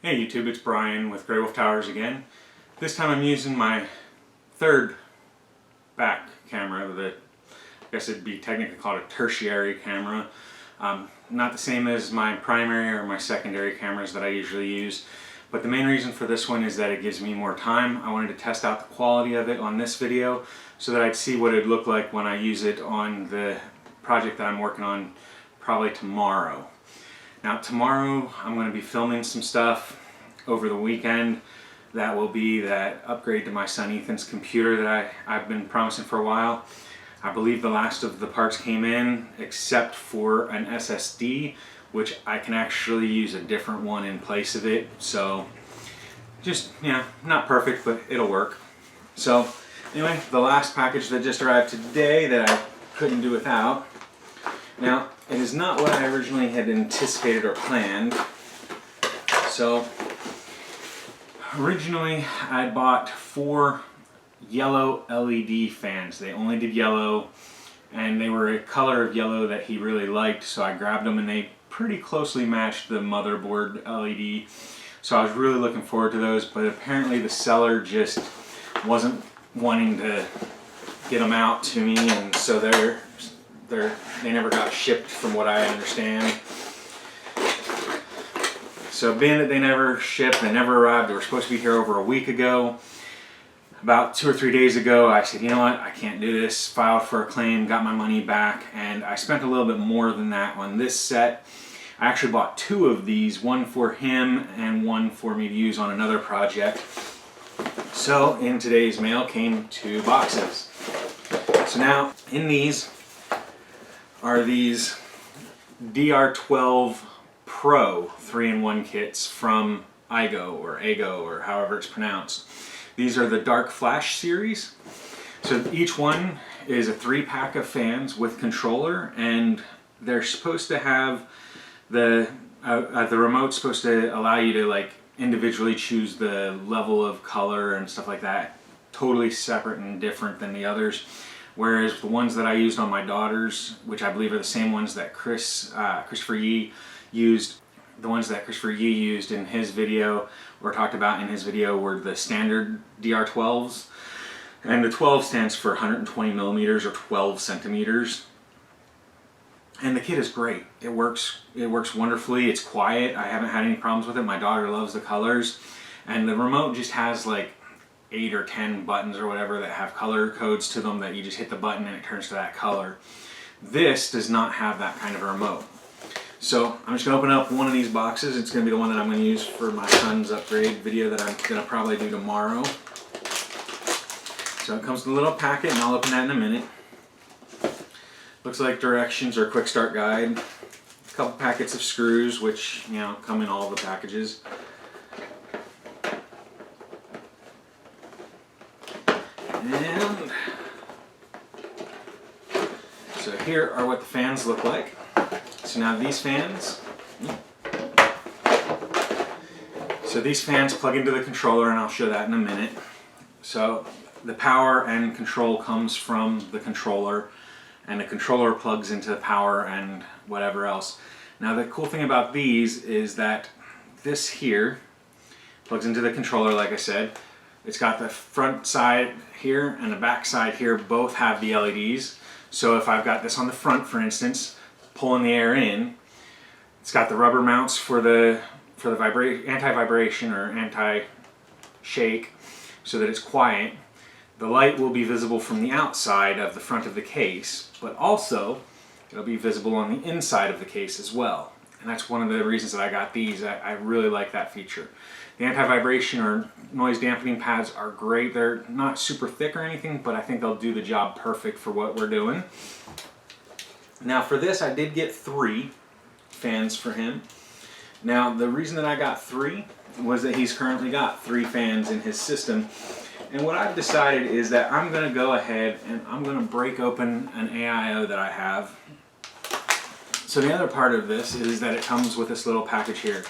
Hey YouTube, it's Brian with GreyWolf Towers again. This time I'm using my third back camera. I guess it'd be technically called a tertiary camera. Not the same as my primary or my secondary cameras that I usually use. But the main reason for this one is that it gives me more time. I wanted to test out the quality of it on this video so that I'd see what it'd look like when I use it on the project that I'm working on probably tomorrow. Now tomorrow I'm going to be filming some stuff over the weekend. That will be that upgrade to my son Ethan's computer that I've been promising for a while. I believe the last of the parts came in except for an SSD, which I can actually use a different one in place of it. So just, not perfect, but it'll work. So anyway, the last package that just arrived today that I couldn't do without. Now, it is not what I originally had anticipated or planned. So, originally I bought 4 yellow LED fans. They only did yellow, and they were a color of yellow that he really liked, so I grabbed them and they pretty closely matched the motherboard LED. So I was really looking forward to those, but apparently the seller just wasn't wanting to get them out to me, and so they never got shipped from what I understand. So being that they never shipped, they never arrived, they were supposed to be here over a week ago. About 2 or 3 days ago, I said, you know what, I can't do this. Filed for a claim, got my money back, and I spent a little bit more than that on this set. I actually bought 2 of these, one for him and one for me to use on another project. So in today's mail came 2 boxes. So now in these are these DR12 Pro 3-in-1 kits from Aigo or however it's pronounced. These are the Dark Flash series. So each one is a 3-pack of fans with controller, and they're supposed to have the remote's supposed to allow you to like individually choose the level of color and stuff like that. Totally separate and different than the others. Whereas the ones that I used on my daughters, which I believe are the same ones that Christopher Yee used, the ones that Christopher Yee used in his video, or talked about in his video, were the standard DR12s. And the 12 stands for 120 millimeters or 12 centimeters. And the kit is great. It works wonderfully. It's quiet. I haven't had any problems with it. My daughter loves the colors. And the remote just has like 8 or 10 buttons or whatever that have color codes to them that you just hit the button and it turns to that color. This does not have that kind of a remote. So I'm just going to open up one of these boxes. It's going to be the one that I'm going to use for my son's upgrade video that I'm going to probably do tomorrow. So it comes with a little packet, and I'll open that in a minute. Looks like directions or quick start guide. A couple packets of screws, which come in all the packages. And so here are what the fans look like. So now these fans, plug into the controller, and I'll show that in a minute. So the power and control comes from the controller, and the controller plugs into the power and whatever else. Now the cool thing about these is that this here plugs into the controller, like I said. It's got the front side here and the back side here both have the LEDs. So if I've got this on the front, for instance, pulling the air in, it's got the rubber mounts for the anti-vibration or anti-shake so that it's quiet. The light will be visible from the outside of the front of the case, but also it'll be visible on the inside of the case as well. And that's one of the reasons that I got these. I really like that feature. The anti-vibration or noise dampening pads are great. They're not super thick or anything, but I think they'll do the job perfect for what we're doing. Now for this, I did get 3 fans for him. Now the reason that I got 3 was that he's currently got 3 fans in his system. And what I've decided is that I'm going to go ahead and I'm going to break open an AIO that I have. So the other part of this is that it comes with this little package here.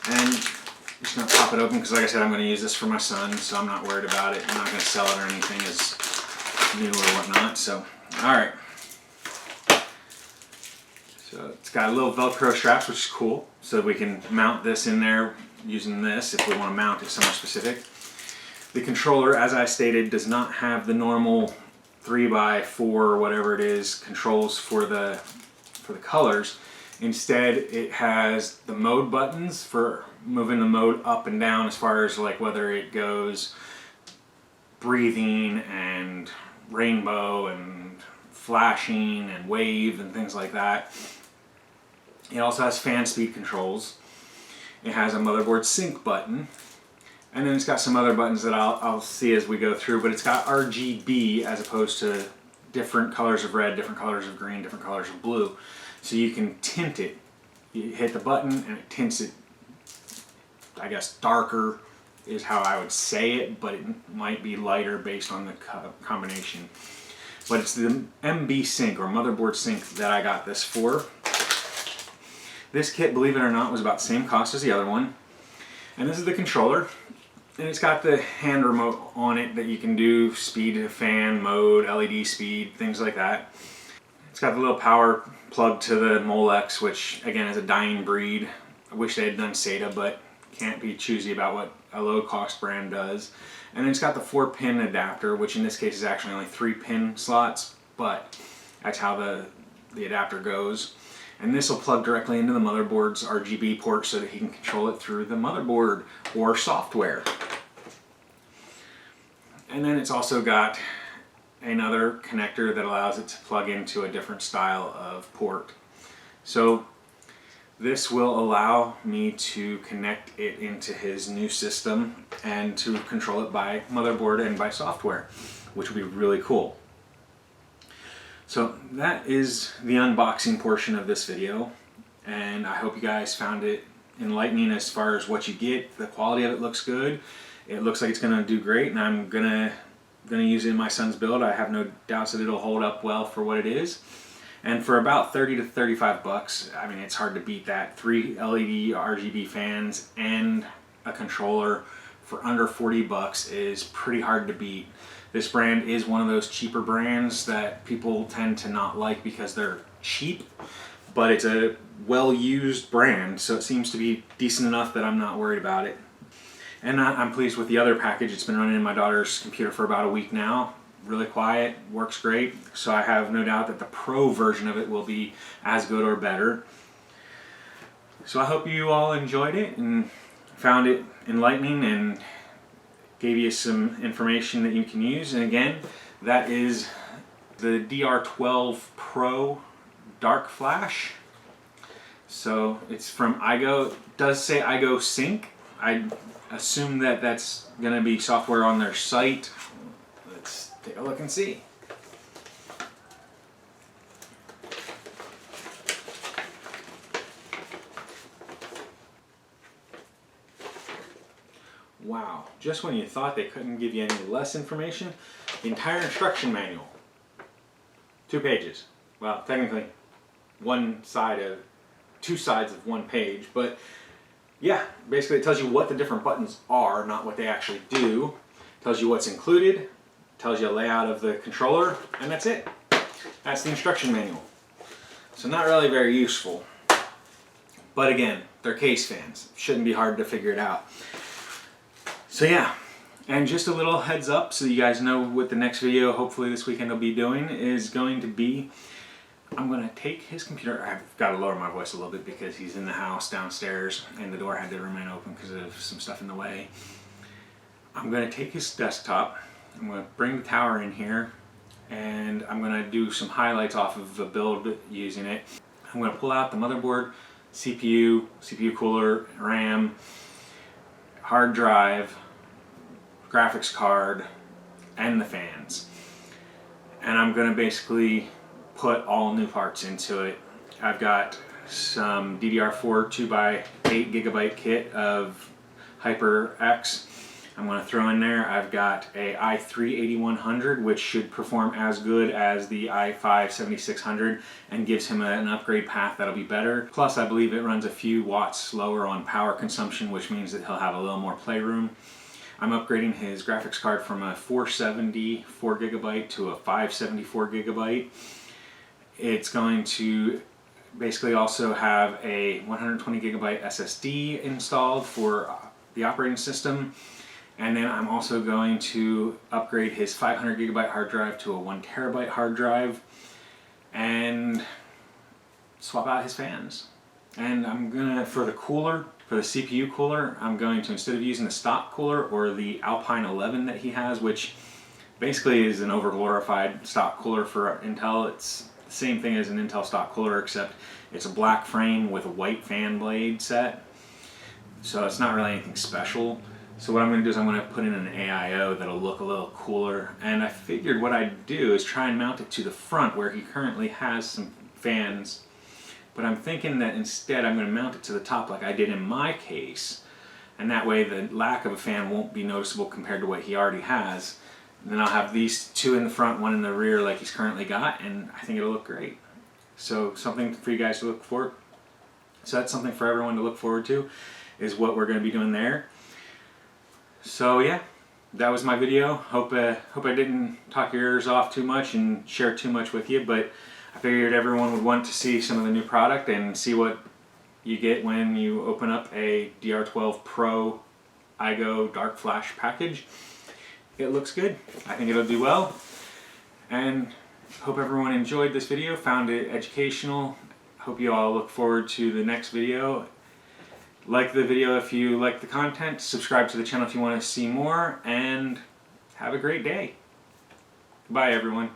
And I'm just going to pop it open because, like I said, I'm going to use this for my son, so I'm not worried about it. I'm not going to sell it or anything as new or whatnot. So, alright. So it's got a little Velcro straps, which is cool. So we can mount this in there using this if we want to mount it somewhere specific. The controller, as I stated, does not have the normal 3x4 or whatever it is controls for the colors. Instead, it has the mode buttons for moving the mode up and down as far as like whether it goes breathing and rainbow and flashing and wave and things like that. It also has fan speed controls. It has a motherboard sync button. And then it's got some other buttons that I'll see as we go through, but it's got RGB as opposed to different colors of red, different colors of green, different colors of blue. So you can tint it. You hit the button and it tints it, I guess, darker is how I would say it, but it might be lighter based on the combination. But it's the MB Sync or motherboard sync that I got this for. This kit, believe it or not, was about the same cost as the other one. And this is the controller. And it's got the hand remote on it that you can do speed to fan, mode, LED speed, things like that. It's got the little power plug to the Molex, which again is a dying breed. I wish they had done SATA, but can't be choosy about what a low-cost brand does. And then it's got the 4-pin adapter, which in this case is actually only 3-pin slots, but that's how the adapter goes. And this will plug directly into the motherboard's RGB port so that he can control it through the motherboard or software. And then it's also got another connector that allows it to plug into a different style of port. So this will allow me to connect it into his new system and to control it by motherboard and by software, which will be really cool. So that is the unboxing portion of this video, and I hope you guys found it enlightening as far as what you get. The quality of it looks good. It looks like it's going to do great, and I'm gonna use it in my son's build. I have no doubts that it'll hold up well for what it is. And for about 30 to 35 bucks, I mean, it's hard to beat that. 3 LED RGB fans and a controller for under 40 bucks is pretty hard to beat. This brand is one of those cheaper brands that people tend to not like because they're cheap, but it's a well-used brand, so it seems to be decent enough that I'm not worried about it. And I'm pleased with the other package. It's been running in my daughter's computer for about a week now. Really quiet, works great, so I have no doubt that the Pro version of it will be as good or better. So I hope you all enjoyed it and found it enlightening and gave you some information that you can use. And again, that is the DR12 Pro Dark Flash. So it's from Aigo. It does say Aigo Sync. I assume that that's going to be software on their site. Let's take a look and see. Wow, just when you thought they couldn't give you any less information, the entire instruction manual. 2 pages. Well, technically, two sides of one page, but yeah, basically it tells you what the different buttons are, not what they actually do. It tells you what's included, tells you a layout of the controller, and that's it. That's the instruction manual. So not really very useful. But again, they're case fans. Shouldn't be hard to figure it out. So yeah, and just a little heads up so you guys know what the next video, hopefully this weekend, I'll be doing is going to be. I'm going to take his computer. I've got to lower my voice a little bit because he's in the house downstairs and the door had to remain open because of some stuff in the way. I'm going to take his desktop. I'm going to bring the tower in here and I'm going to do some highlights off of a build using it. I'm going to pull out the motherboard, CPU cooler, RAM, hard drive, graphics card, and the fans. And I'm going to basically put all new parts into it. I've got some DDR4 2x8 gigabyte kit of HyperX I'm going to throw in there. I've got a i3-8100 which should perform as good as the i5-7600 and gives him an upgrade path that'll be better. Plus I believe it runs a few watts slower on power consumption, which means that he'll have a little more playroom. I'm upgrading his graphics card from a 474 gigabyte to a 574 gigabyte. It's going to basically also have a 120 gigabyte SSD installed for the operating system. And then I'm also going to upgrade his 500 gigabyte hard drive to a 1 terabyte hard drive and swap out his fans. And I'm gonna, for the cooler, for the CPU cooler, I'm going to, instead of using the stock cooler or the Alpine 11 that he has, which basically is an over-glorified stock cooler for Intel. It's the same thing as an Intel stock cooler, except it's a black frame with a white fan blade set. So it's not really anything special. So what I'm going to do is I'm going to put in an AIO that'll look a little cooler. And I figured what I'd do is try and mount it to the front where he currently has some fans. But I'm thinking that instead I'm going to mount it to the top like I did in my case. And that way the lack of a fan won't be noticeable compared to what he already has. And then I'll have these two in the front, one in the rear like he's currently got, and I think it'll look great. So something for you guys to look for. So that's something for everyone to look forward to, is what we're going to be doing there. So yeah, that was my video. Hope I didn't talk your ears off too much and share too much with you, but I figured everyone would want to see some of the new product and see what you get when you open up a DR12 Pro Aigo Dark Flash package. It looks good. I think it'll do well. And hope everyone enjoyed this video, found it educational. Hope you all look forward to the next video. Like the video if you like the content, subscribe to the channel if you want to see more, and have a great day. Bye everyone.